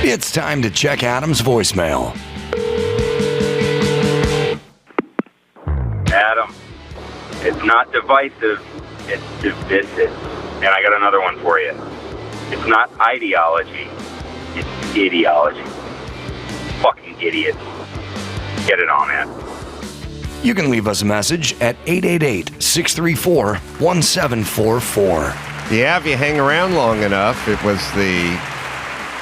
It's time to check Adam's voicemail. Adam, it's not divisive, it's divisive. And I got another one for you. It's not ideology, it's ideology. Fucking idiots. Get it on, man. You can leave us a message at 888-634-1744. Yeah, if you hang around long enough, it was the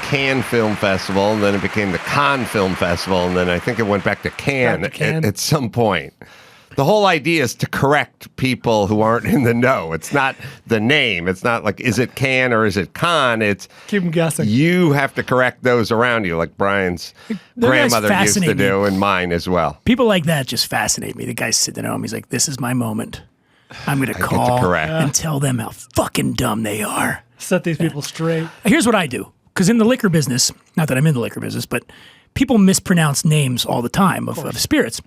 Cannes Film Festival, and then it became the Cannes Film Festival, and then I think it went back to Cannes, at some point. The whole idea is to correct people who aren't in the know. It's not the name. It's not like, is it Cannes or is it Cannes? It's keep them guessing. You have to correct those around you, like Brian's grandmother used to do, and mine as well. People like that just fascinate me. The guy's sitting at home. He's like, this is my moment. I'm going to call and tell them how fucking dumb they are. Set these people straight. Here's what I do. Because in the liquor business, not that I'm in the liquor business, but people mispronounce names all the time of spirits.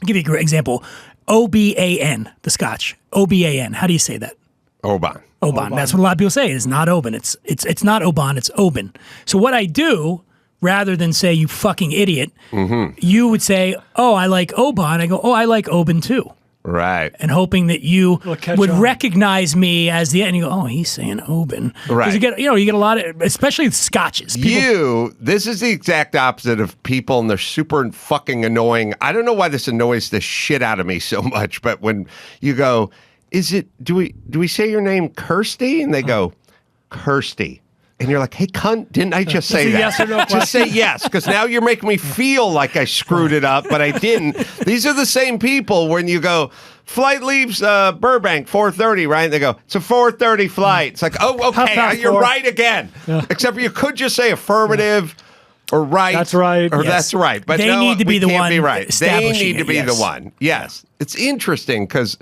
I'll give you a great example. Oban, the Scotch. Oban. How do you say that? Oban. Oban. That's what a lot of people say. It's not Oban. It's not Oban. It's Oban. So what I do, rather than say, you fucking idiot, you would say, oh, I like Oban. I go, oh, I like Oban too. Right. And hoping that you would recognize me as the, and you go, oh, he's saying Oban. Right. You get a lot of, especially scotches. This is the exact opposite of people, and they're super fucking annoying. I don't know why this annoys the shit out of me so much, but when you go, do we say your name Kirsty? And they go, Kirsty. And you're like, hey, cunt, didn't I just say that? Yes or no just say yes, because now you're making me feel like I screwed it up, but I didn't. These are the same people when you go, flight leaves Burbank, 4:30, right? And they go, it's a 4:30 flight. It's like, oh, okay, you're right again. Yeah. Except you could just say affirmative or right. That's right. Or that's right. But they need to be the one. Be right. They need to be the one. Yes. It's interesting because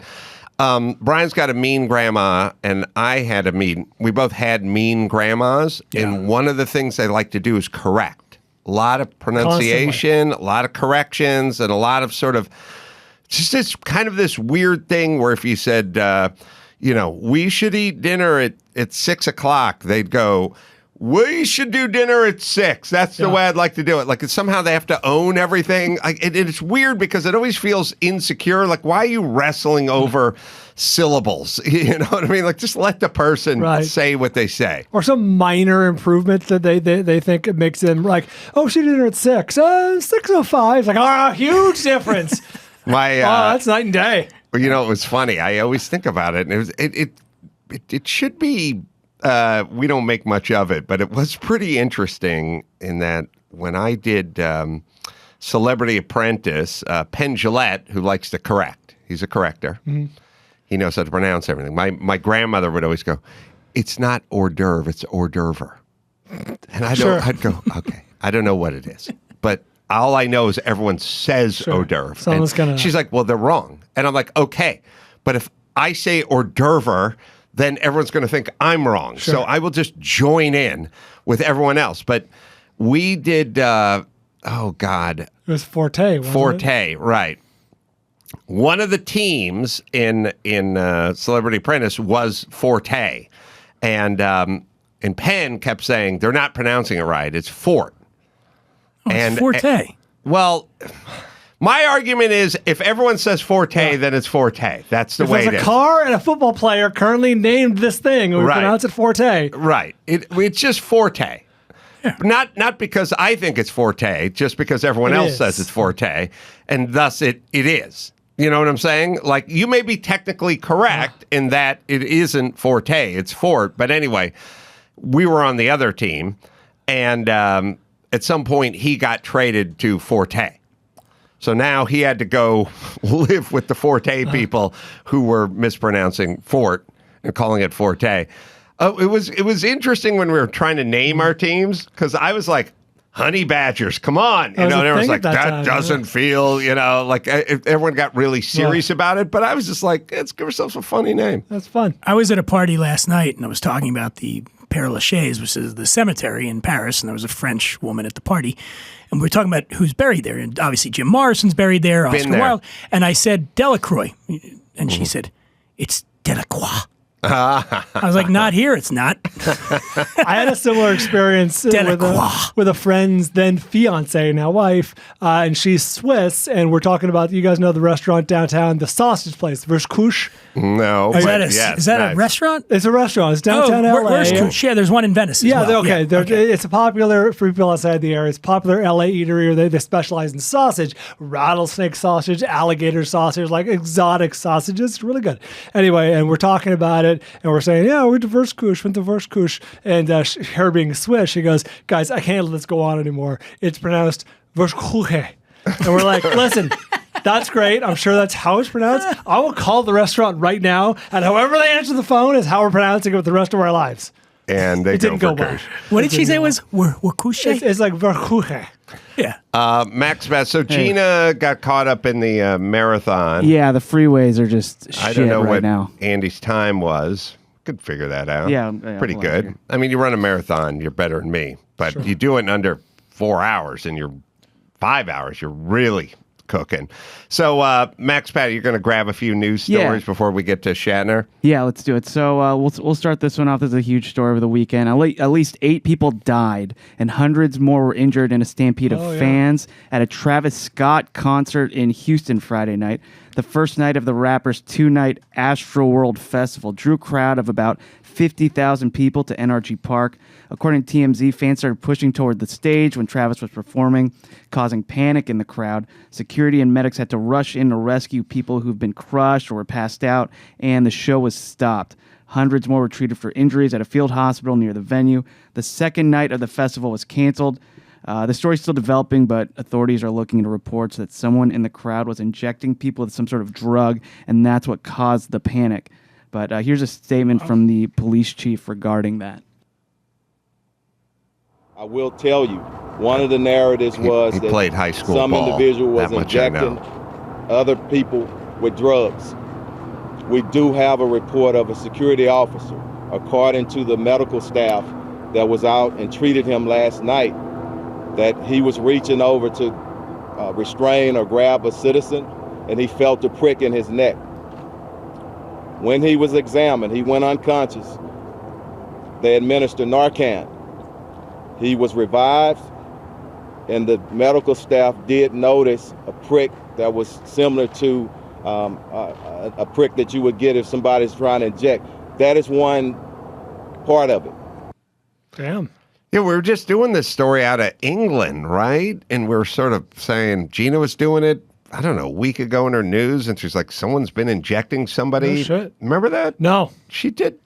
Brian's got a mean grandma, and I had we both had mean grandmas, and one of the things they like to do is correct. A lot of pronunciation, a lot of corrections, and a lot of sort of, just this kind of this weird thing where if you said, we should eat dinner at 6 o'clock, they'd go, we should do dinner at 6. That's the way I'd like to do it. Like, somehow they have to own everything. It's weird because it always feels insecure. Like, why are you wrestling over syllables? You know what I mean? Like, just let the person say what they say. Or some minor improvement that they think it makes them like, oh, she did dinner at 6. 6:05. Like, huge difference. That's night and day. Well, it was funny. I always think about it, and it should be. We don't make much of it, but it was pretty interesting in that when I did Celebrity Apprentice, Penn Jillette, who likes to correct, he's a corrector. Mm-hmm. He knows how to pronounce everything. My grandmother would always go, it's not hors d'oeuvre, it's hors d'oeuvre. And I'd go, okay, I don't know what it is. But all I know is everyone says hors d'oeuvre. She's like, well, they're wrong. And I'm like, okay, but if I say hors d'oeuvre, then everyone's going to think I'm wrong. Sure. So I will just join in with everyone else. But we did, it was Forte, wasn't Forte, it? Right. One of the teams in Celebrity Apprentice was Forte. And Penn kept saying, they're not pronouncing it right. It's Fort. Oh, it's Forte. Well, my argument is if everyone says Forte, then it's Forte. That's the way it is. There's a car and a football player currently named this thing, and we pronounce it Forte. Right. It's just Forte. Yeah. Not because I think it's Forte, just because everyone else says it's Forte, and thus it is. You know what I'm saying? Like, you may be technically correct in that it isn't Forte, it's Fort. But anyway, we were on the other team, and at some point he got traded to Forte. So now he had to go live with the Forte people who were mispronouncing Fort and calling it Forte. It was interesting when we were trying to name our teams, because I was like, Honey Badgers, come on. And everyone's like, that doesn't feel, like everyone got really serious about it. But I was just like, let's give ourselves a funny name. That's fun. I was at a party last night, and I was talking about the Père Lachaise, which is the cemetery in Paris, and there was a French woman at the party. And we were talking about who's buried there. And obviously Jim Morrison's buried there, Oscar Wilde. And I said, Delacroix. And she said, it's Delacroix. I was like, not here, it's not. I had a similar experience with a friend's then fiance, now wife, and she's Swiss, and we're talking about, you guys know the restaurant downtown, the sausage place, Verkusch. No. Is that a restaurant? It's a restaurant. It's downtown LA. Where's Kush? Yeah, there's one in Venice as well. Okay. It's a popular, for people outside the area, it's a popular LA eatery. They specialize in sausage, rattlesnake sausage, alligator sausage, like exotic sausages. It's really good. Anyway, and we're talking about it, and we're saying, yeah, we're to Verkusch. And her being Swiss, she goes, guys, I can't let this go on anymore. It's pronounced Verkuche. And we're like, listen, that's great. I'm sure that's how it's pronounced. I will call the restaurant right now, and however they answer the phone is how we're pronouncing it with the rest of our lives. And they didn't go by. What did she say was Verkuche? It's like Verkuche. Yeah. Max Bass. So Gina got caught up in the marathon. Yeah, the freeways are just shit I don't know right what now. Andy's time was. Could figure that out. Yeah, pretty good. Sure. I mean, you run a marathon, you're better than me. But you do it in under 4 hours, and you're 5 hours. You're really cooking. So, Max Patty, you're going to grab a few news stories before we get to Shatner? Yeah, let's do it. So we'll start this one off. This is a huge story over the weekend. At least 8 people died and hundreds more were injured in a stampede of fans at a Travis Scott concert in Houston Friday night. The first night of the rapper's 2-night Astroworld festival drew a crowd of about 50,000 people to NRG Park. According to TMZ, fans started pushing toward the stage when Travis was performing, causing panic in the crowd. Security and medics had to rush in to rescue people who've been crushed or were passed out, and the show was stopped. Hundreds more were treated for injuries at a field hospital near the venue. The second night of the festival was canceled. The story's still developing, but authorities are looking into reports that someone in the crowd was injecting people with some sort of drug, and that's what caused the panic. But here's a statement from the police chief regarding that. I will tell you, one of the narratives was he that played high school some ball. individual was That much I injecting know. other people with drugs. We do have a report of a security officer, according to the medical staff that was out and treated him last night, that he was reaching over to restrain or grab a citizen, and he felt a prick in his neck. When he was examined, he went unconscious. They administered Narcan. He was revived, and the medical staff did notice a prick that was similar to a prick that you would get if somebody's trying to inject. That is one part of it. Damn. Yeah, we were just doing this story out of England, right? And we're sort of saying Gina was doing it, I don't know, a week ago in her news, and she's like, someone's been injecting somebody. No shit. Remember that? No. She did.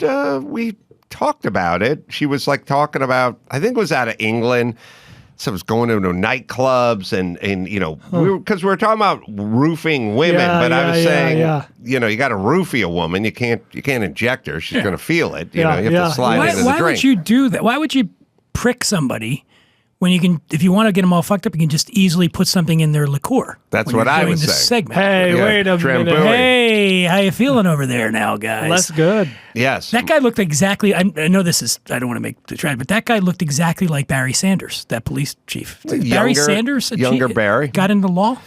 We talked about it. She was like talking about, I think it was out of England. So it was going into nightclubs and you know, because we were talking about roofing women, but I was saying, you know, you got to roofie a woman. You can't inject her. She's going to feel it. You know, you have to slide into the drink. Why would you do that? Why would you prick somebody when you can, if you want to get them all fucked up, you can just easily put something in their liqueur? That's what I was saying. Segment. Hey, wait a minute. Hey, how you feeling over there now, guys? That's good. Yes. That guy looked exactly, I know this is, I don't want to make the try, but that guy looked exactly like Barry Sanders, that police chief. Barry Sanders? Younger Barry. Got into law?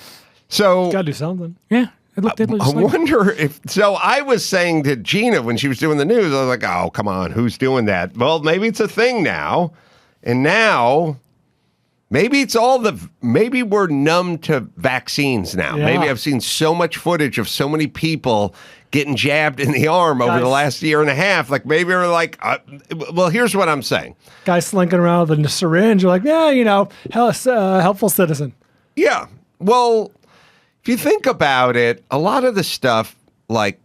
So. Got to do something. Yeah. I wonder if, so I was saying to Gina when she was doing the news, I was like, oh, come on, who's doing that? Well, maybe it's a thing now. And now, maybe it's maybe we're numb to vaccines now. Yeah. Maybe I've seen so much footage of so many people getting jabbed in the arm over the last year and a half. Like maybe we're like, well, here's what I'm saying. Guy slinking around with a syringe. You're like, yeah, you know, helpful citizen. Yeah. Well, if you think about it, a lot of the stuff, like,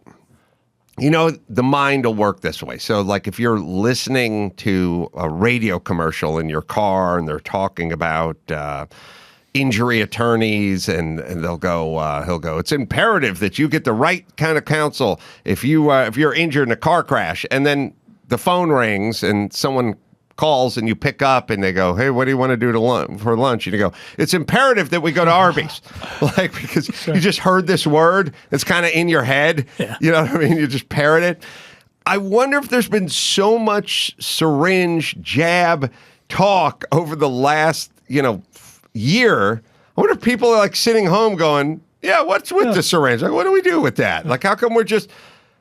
you know, the mind will work this way. So, like, if you're listening to a radio commercial in your car and they're talking about injury attorneys, and he'll go, it's imperative that you get the right kind of counsel if you're injured in a car crash. And then the phone rings and someone calls and you pick up and they go, hey, what do you want to do for lunch? And you go, it's imperative that we go to Arby's. Like, because you just heard this word. It's kind of in your head. Yeah. You know what I mean? You just parrot it. I wonder if there's been so much syringe jab talk over the last, year. I wonder if people are like sitting home going, yeah, what's with the syringe? Like, what do we do with that? Like, how come we're just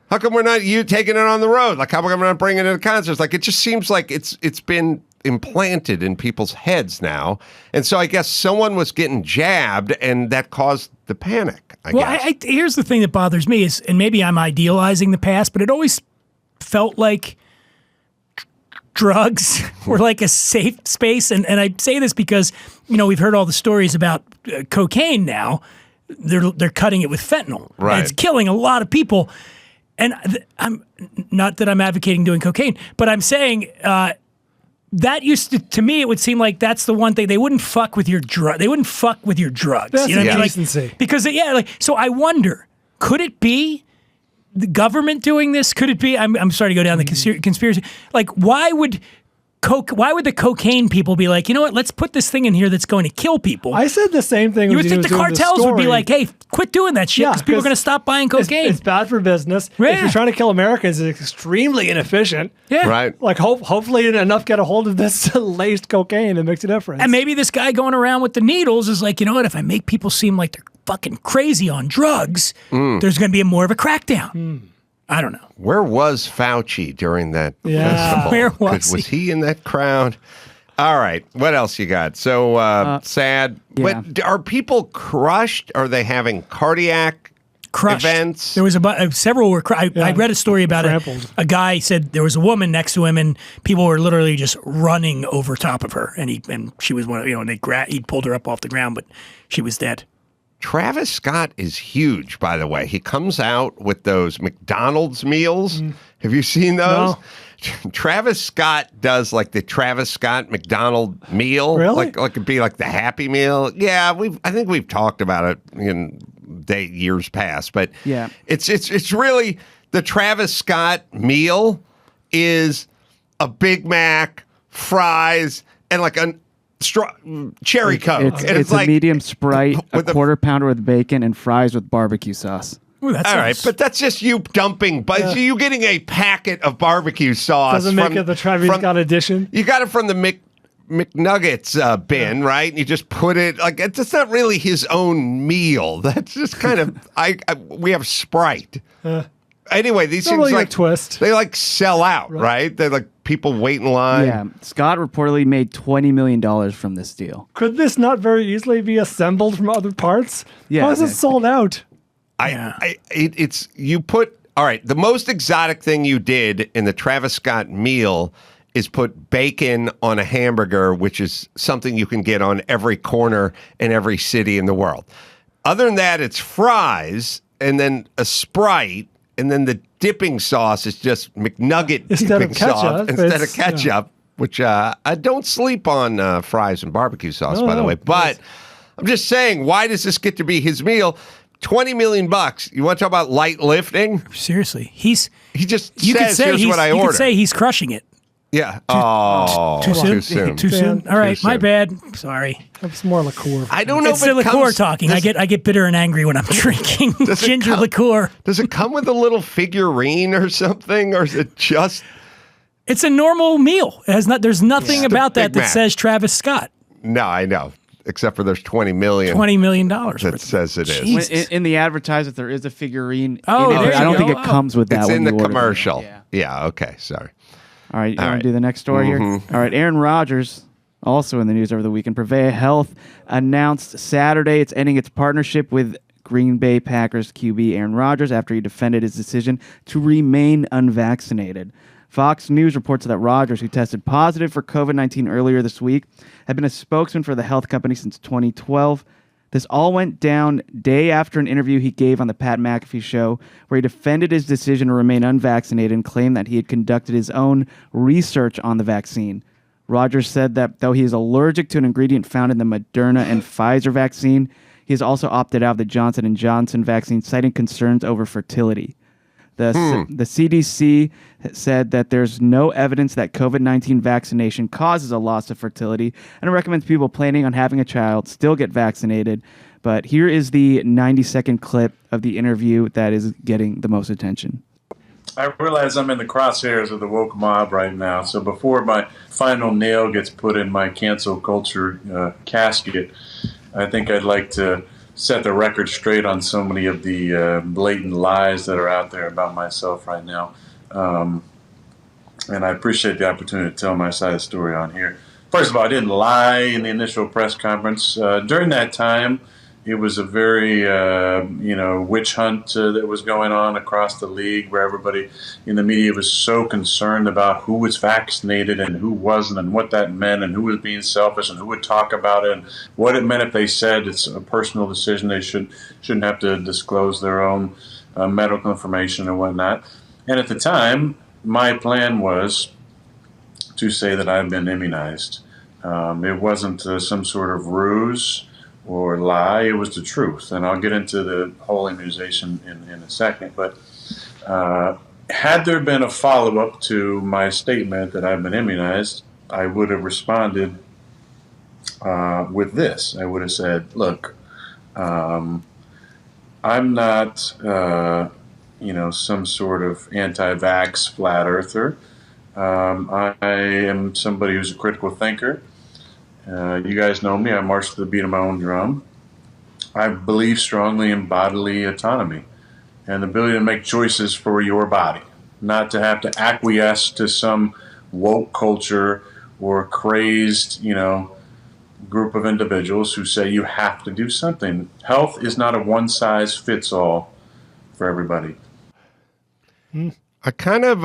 How come we're not taking it on the road? Like, how come we're not bringing it to concerts? Like, it just seems like it's been implanted in people's heads now. And so I guess someone was getting jabbed, and that caused the panic, I guess. Here's the thing that bothers me is, and maybe I'm idealizing the past, but it always felt like drugs were like a safe space. And I say this because, we've heard all the stories about cocaine now. They're cutting it with fentanyl. Right. And it's killing a lot of people. And I'm not that I'm advocating doing cocaine, but I'm saying that used to me, it would seem like that's the one thing they wouldn't fuck with your drug. They wouldn't fuck with your drugs. That's you know what I mean? decency. Because so I wonder, could it be the government doing this? Could it be? I'm sorry to go down the conspiracy. Like, why would the cocaine people be like, you know what? Let's put this thing in here that's going to kill people. I said the same thing. You would think the cartels would be like, hey, quit doing that shit because people are going to stop buying cocaine. It's bad for business. Yeah. If you're trying to kill Americans, it's extremely inefficient. Yeah. Right. Like, hopefully enough get a hold of this laced cocaine and makes a difference. And maybe this guy going around with the needles is like, you know what? If I make people seem like they're fucking crazy on drugs, there's going to be more of a crackdown. I don't know. Where was Fauci during that festival? Where was Was he in that crowd? All right. What else you got? So sad. Yeah. But are people crushed? Are they having cardiac Crushed. events? There was several were. I read a story about it. A guy said there was a woman next to him, and people were literally just running over top of her, and she was one. And he pulled her up off the ground, but she was dead. Travis Scott is huge, by the way. He comes out with those McDonald's meals. Have you seen those? No. Travis Scott does like the Travis Scott McDonald meal. Really? Like it'd be like the Happy Meal. Yeah, I think we've talked about it in years past, but yeah, it's really the Travis Scott meal is a Big Mac, fries, and like a cherry Coke. It's like a medium Sprite, a quarter pounder with bacon, and fries with barbecue sauce. Ooh, that's all right, but that's just you dumping. But you getting a packet of barbecue sauce doesn't make it the Travis Scott edition. You got it from the McNuggets bin, right? And you just put it like it's not really his own meal. That's just kind of we have Sprite. Anyway, these things really like twist. They like sell out, right? They're like people wait in line. Yeah, Scott reportedly made $20 million from this deal. Could this not very easily be assembled from other parts? Yeah, how is it sold out? It's you put all right. The most exotic thing you did in the Travis Scott meal is put bacon on a hamburger, which is something you can get on every corner in every city in the world. Other than that, it's fries and then a Sprite. And then the dipping sauce is just McNugget dipping sauce instead of ketchup, which I don't sleep on fries and barbecue sauce, by the way. But I'm just saying, why does this get to be his meal? $20 million. You want to talk about light lifting? Seriously, he just says, here's what I ordered. You could say he's crushing it. Yeah. Too soon. Too soon. All right, my bad. Sorry. It's more liqueur. I don't know. It's the liqueur talking. I get bitter and angry when I'm drinking ginger liqueur. Does it come with a little figurine or something, or is it just? It's a normal meal. It has not. There's nothing about that says Travis Scott. No, I know. Except for there's $20 million. $20 million. That says it is. In the advertisement, there is a figurine. Oh, in it. I don't think it comes with that. It's when in the you order commercial. it. Yeah. Okay. Sorry. All right, you want to do the next story here? All right, Aaron Rodgers, also in the news over the weekend. Purveyor Health announced Saturday it's ending its partnership with Green Bay Packers QB Aaron Rodgers after he defended his decision to remain unvaccinated. Fox News reports that Rodgers, who tested positive for COVID-19 earlier this week, had been a spokesman for the health company since 2012. This all went down day after an interview he gave on the Pat McAfee show where he defended his decision to remain unvaccinated and claimed that he had conducted his own research on the vaccine. Rodgers said that though he is allergic to an ingredient found in the Moderna and Pfizer vaccine, he has also opted out of the Johnson & Johnson vaccine, citing concerns over fertility. The CDC said that there's no evidence that COVID-19 vaccination causes a loss of fertility, and it recommends people planning on having a child still get vaccinated. But here is the 90-second clip of the interview that is getting the most attention. I realize I'm in the crosshairs of the woke mob right now, so before my final nail gets put in my cancel culture casket, I think I'd like to set the record straight on so many of the blatant lies that are out there about myself right now. And I appreciate the opportunity to tell my side of the story on here. First of all, I didn't lie in the initial press conference. During that time, it was a very, witch hunt that was going on across the league, where everybody in the media was so concerned about who was vaccinated and who wasn't, and what that meant, and who was being selfish, and who would talk about it, and what it meant if they said it's a personal decision. They shouldn't have to disclose their own medical information and whatnot. And at the time, my plan was to say that I've been immunized. It wasn't some sort of ruse or lie. It was the truth. And I'll get into the whole immunization in a second. But had there been a follow-up to my statement that I've been immunized, I would have responded with this. I would have said, look, I'm not, some sort of anti-vax flat earther. I am somebody who's a critical thinker. You guys know me. I march to the beat of my own drum. I believe strongly in bodily autonomy and the ability to make choices for your body, not to have to acquiesce to some woke culture or crazed, group of individuals who say you have to do something. Health is not a one-size-fits-all for everybody. I kind of,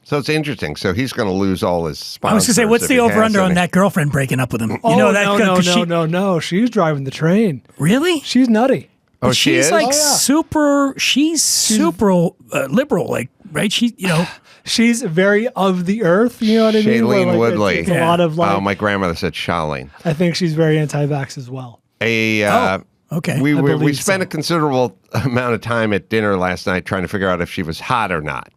So it's interesting. So he's going to lose all his sponsors. I was going to say, what's the over-under on that girlfriend breaking up with him? No. She's driving the train. Really? She's nutty. Oh, but she she's is? like super. She's super liberal, like, right? She's very of the earth. You know what I mean? Shailene Woodley. It's a lot of like. Oh, my grandmother said Charlene. I think she's very anti-vax as well. Okay. We spent a considerable amount of time at dinner last night trying to figure out if she was hot or not.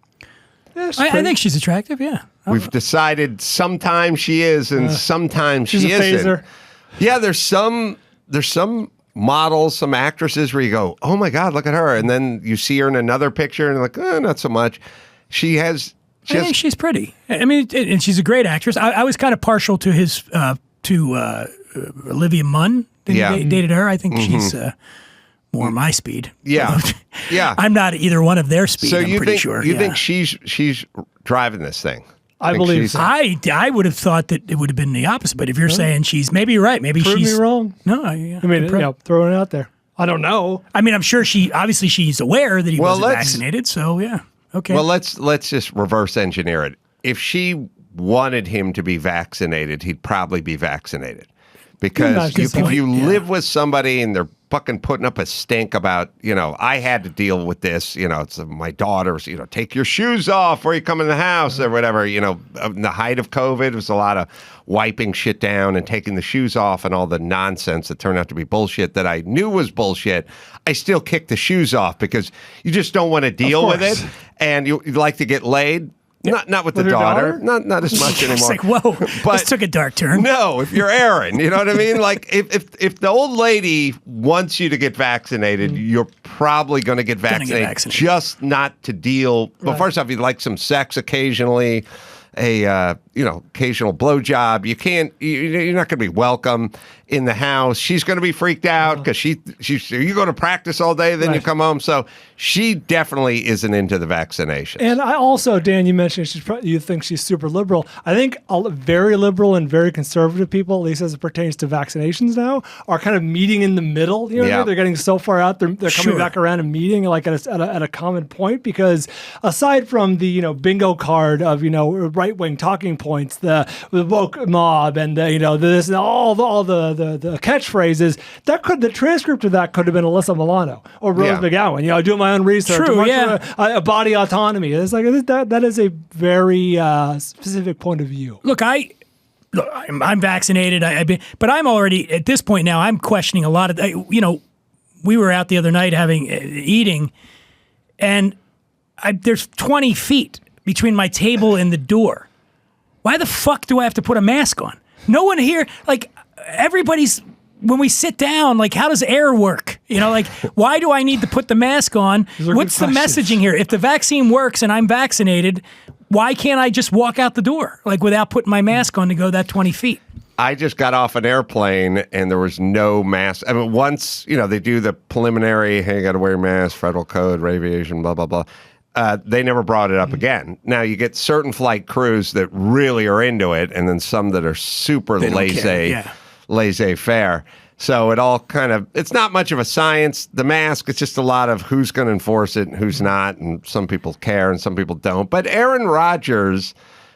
Yeah, I think she's attractive. Yeah. We've decided sometimes she is and sometimes she isn't. She's a phaser. Yeah, there's some models, some actresses where you go, oh my God, look at her, and then you see her in another picture and you're like, not so much. I think she's pretty. I mean, and she's a great actress. I was kind of partial to his Olivia Munn. He dated her. I think she's more my speed. Yeah, yeah. I'm not either one of their speed. So I'm pretty sure. You think she's driving this thing? I believe so. I would have thought that it would have been the opposite. But if you're saying maybe you're right. Maybe Prove she's me wrong. No, throwing it out there. I don't know. I mean, I'm sure she's aware that he wasn't vaccinated. So yeah, okay. Well, let's just reverse engineer it. If she wanted him to be vaccinated, he'd probably be vaccinated. Because if you live with somebody and they're fucking putting up a stink about, I had to deal with this, it's my daughter's, take your shoes off before you come in the house or whatever, in the height of COVID, it was a lot of wiping shit down and taking the shoes off and all the nonsense that turned out to be bullshit that I knew was bullshit. I still kick the shoes off because you just don't want to deal with it and you'd like to get laid. Not with the daughter. Not as much anymore. It's like, whoa, this took a dark turn. No, if you're Aaron, you know what I mean? Like, if the old lady wants you to get vaccinated, you're probably going to get vaccinated. Just not to deal. Well, first off, you'd like some sex occasionally, occasional blowjob. You're not going to be welcome in the house. She's going to be freaked out because you go to practice all day, then you come home. So she definitely isn't into the vaccination. And I also, Dan, you mentioned you think she's super liberal. I think very liberal and very conservative people, at least as it pertains to vaccinations now, are kind of meeting in the middle. You know what I mean? They're getting so far out, they're coming back around and meeting like at a common point, because aside from the bingo card of right wing talking points, the woke mob, and this and all the catchphrases, the transcript of that could have been Alyssa Milano or Rose McGowan. Doing my own research. True, a body autonomy. It's like that is a very specific point of view. Look, I'm vaccinated. But I'm already at this point now. I'm questioning a lot of. We were out the other night eating, and there's 20 feet between my table and the door. Why the fuck do I have to put a mask on? No one here, everybody's, when we sit down, how does air work? Why do I need to put the mask on? What's the messaging here? If the vaccine works and I'm vaccinated, why can't I just walk out the door, without putting my mask on to go that 20 feet? I just got off an airplane and there was no mask. I mean, once, they do the preliminary, hey, you got to wear a mask, federal code, aviation, blah, blah, blah. They never brought it up again. Now, you get certain flight crews that really are into it, and then some that are super laissez-faire. So it all it's not much of a science. The mask, it's just a lot of who's going to enforce it and who's not, and some people care and some people don't. But Aaron Rodgers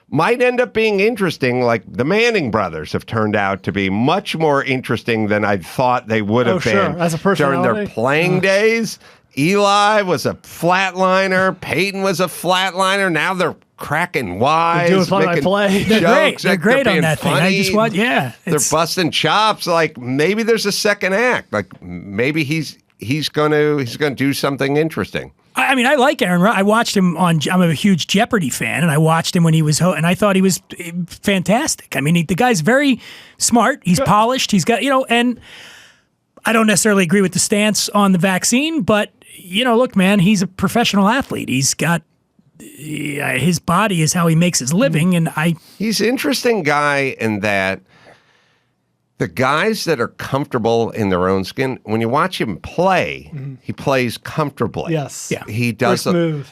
might end up being interesting. Like the Manning brothers have turned out to be much more interesting than I thought they would have been As a during their playing days. Eli was a flatliner. Peyton was a flatliner. Now they're cracking wise, doing play-by-play. making jokes. They're great on that funny. thing. I just want, They're busting chops. Like maybe there's a second act. Like maybe he's gonna do something interesting. I mean, I like Aaron. I watched him I'm a huge Jeopardy fan, and I watched him when he was, and I thought he was fantastic. I mean, the guy's very smart. He's polished. He's got, and I don't necessarily agree with the stance on the vaccine, but, look, man, he's a professional athlete. He's got, his body is how he makes his living, and he's an interesting guy in that the guys that are comfortable in their own skin, when you watch him play, he plays comfortably. Yes. Yeah. He does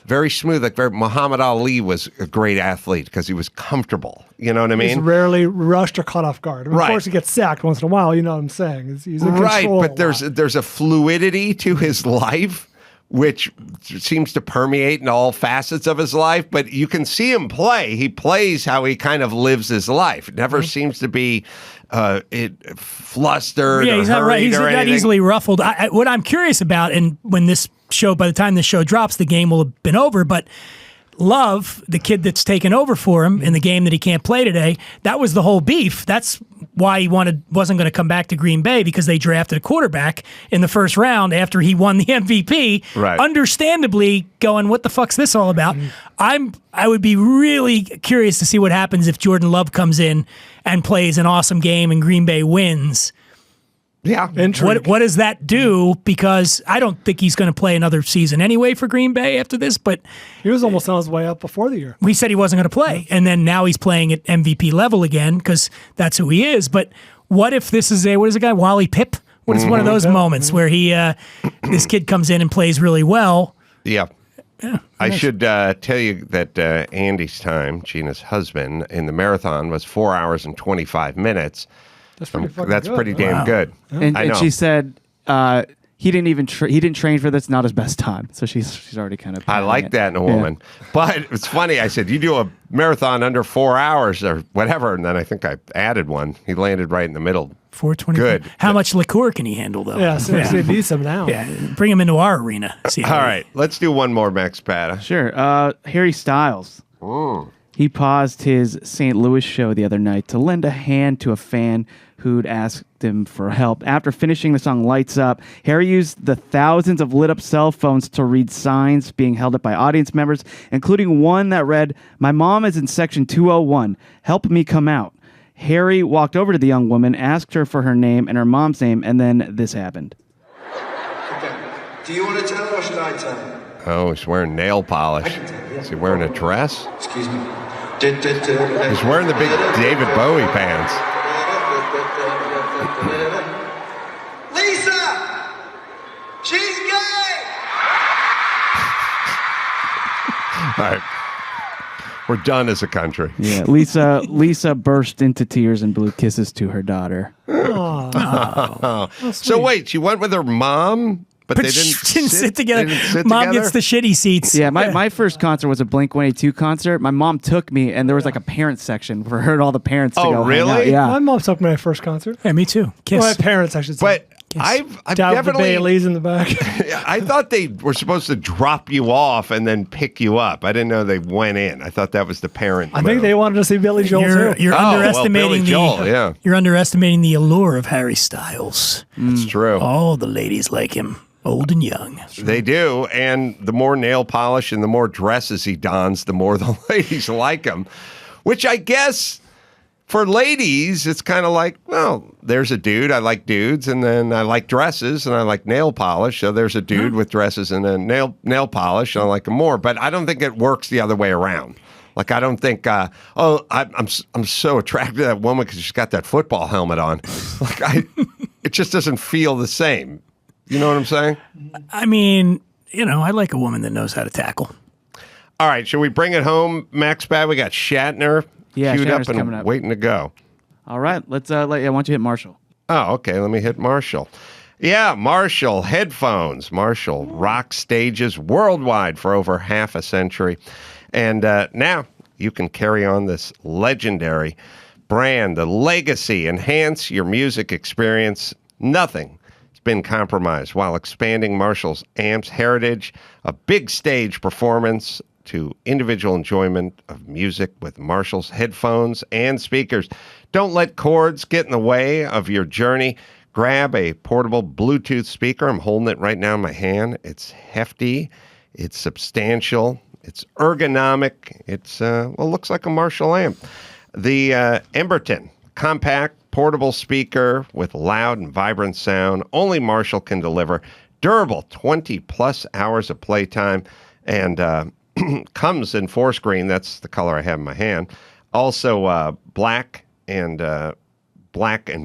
very smooth. Like Muhammad Ali was a great athlete because he was comfortable. You know what I mean? He's rarely rushed or caught off guard. I mean, Right. Of course, he gets sacked once in a while. You know what I'm saying? He's in Right, control but a there's lot. a fluidity to his life which seems to permeate in all facets of his life, but you can see him play. He plays how he kind of lives his life. It never seems to be flustered or he's not right. hurried He's or not anything. easily ruffled. What I'm curious about, and when this show, by the time this show drops, the game will have been over, but Love, the kid that's taken over for him in the game that he can't play today, that was the whole beef. That's why he wasn't going to come back to Green Bay, because they drafted a quarterback in the first round after he won the MVP. Right. Understandably going, what the fuck's this all about? I would be really curious to see what happens if Jordan Love comes in and plays an awesome game and Green Bay wins. Yeah. What does that do? Because I don't think he's going to play another season anyway for Green Bay after this, but He was almost on his way up before the year. we said he wasn't going to play. And then now he's playing at MVP level again because that's who he is. But what if this is what is the guy, Wally Pipp? What is one of those moments where he this kid comes in and plays really well? Yeah. I should tell you that Andy's time, Gina's husband, in the marathon was 4 hours and 25 minutes. That's pretty fucking That's good. pretty damn good. And, I and know. she said he didn't even he didn't train for this, not his best time. So she's already kind of. I like that in a woman. But it's funny. I said, you do a marathon under 4 hours or whatever. And then I think I added one. He landed right in the middle. 420. Good. How much liqueur can he handle, though? Yeah, seriously, he needs some now. Yeah, bring him into our arena. See All right. Let's do one more, Max Pata. Sure. Harry Styles. He paused his St. Louis show the other night to lend a hand to a fan who'd asked him for help. After finishing the song Lights Up, Harry used the thousands of lit up cell phones to read signs being held up by audience members, including one that read, "My mom is in section 201. Help me come out." Harry walked over to the young woman, asked her for her name and her mom's name, and then this happened. Okay. Do you want to tell or should I tell? Oh, he's wearing nail polish. can tell, yeah. Is he wearing a dress? Excuse me. He's wearing the big David Bowie pants. Lisa! She's gay! All right. We're done as a country. Yeah, Lisa burst into tears and blew kisses to her daughter. So wait, she went with her mom, but they didn't sit together. They didn't sit Mom together? gets the shitty seats. Yeah, my first concert was a Blink-182 concert. My mom took me, and there was like a parent section for her and all the parents to Oh, go hang really? out. Yeah. My mom took me to my first concert. Yeah, me too. Kiss. Well, my parents, I should say. But I've Down with the definitely. Baileys in the back. I thought they were supposed to drop you off and then pick you up. I didn't know they went in. I thought that was the parent. I think they wanted to see Billy Joel You're, too. you're Oh, well, underestimating Billy Joel, yeah. You're underestimating the allure of Harry Styles. It's true. All the ladies like him, old and young. They do, and the more nail polish and the more dresses he dons, the more the ladies like him. Which I guess for ladies, it's kind of like, well, there's a dude, I like dudes, and then I like dresses, and I like nail polish. So there's a dude with dresses and a nail polish, and I like him more. But I don't think it works the other way around. Like, I don't think, I'm so attracted to that woman because she's got that football helmet on. It just doesn't feel the same. You know what I'm saying? I mean, I like a woman that knows how to tackle. All right, should we bring it home, Max Bad? We got Shatner queued up Shatner's and waiting to go. All right, let's. I want you to hit Marshall. Oh, okay. Let me hit Marshall. Yeah, Marshall headphones. Marshall rock stages worldwide for over half a century. And now you can carry on this legendary brand, the legacy, enhance your music experience. Nothing has been compromised while expanding Marshall's amps heritage, a big stage performance to individual enjoyment of music with Marshall's headphones and speakers. Don't let cords get in the way of your journey. Grab a portable Bluetooth speaker. I'm holding it right now in my hand. It's hefty. It's substantial. It's ergonomic. It's, looks like a Marshall amp. The Emberton, compact, portable speaker with loud and vibrant sound. Only Marshall can deliver. Durable, 20-plus hours of playtime. And comes in 4-screen. That's the color I have in my hand. Also, black and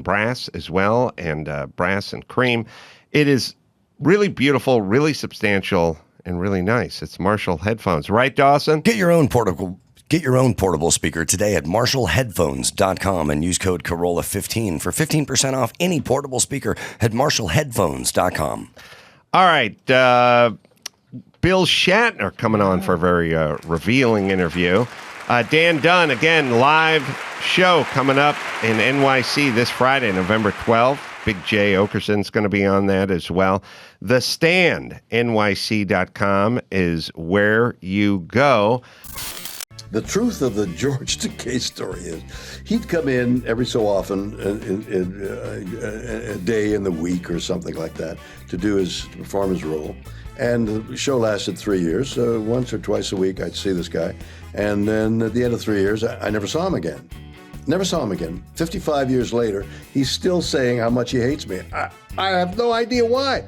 brass as well, and brass and cream. It is really beautiful, really substantial, and really nice. It's Marshall headphones, right, Dawson? Get your own portable speaker today at marshallheadphones.com and use code Carolla15 for 15% off any portable speaker at marshallheadphones.com. All right, Bill Shatner coming on for a very revealing interview. Dan Dunn, again, live show coming up in NYC this Friday, November 12th. Big J Okerson's going to be on that as well. The Stand, NYC.com is where you go. The truth of the George Takei story is he'd come in every so often, a day in the week or something like that, to perform his role. And the show lasted 3 years. Once or twice a week, I'd see this guy. And then at the end of 3 years, I never saw him again. Never saw him again. 55 years later, he's still saying how much he hates me. I have no idea why.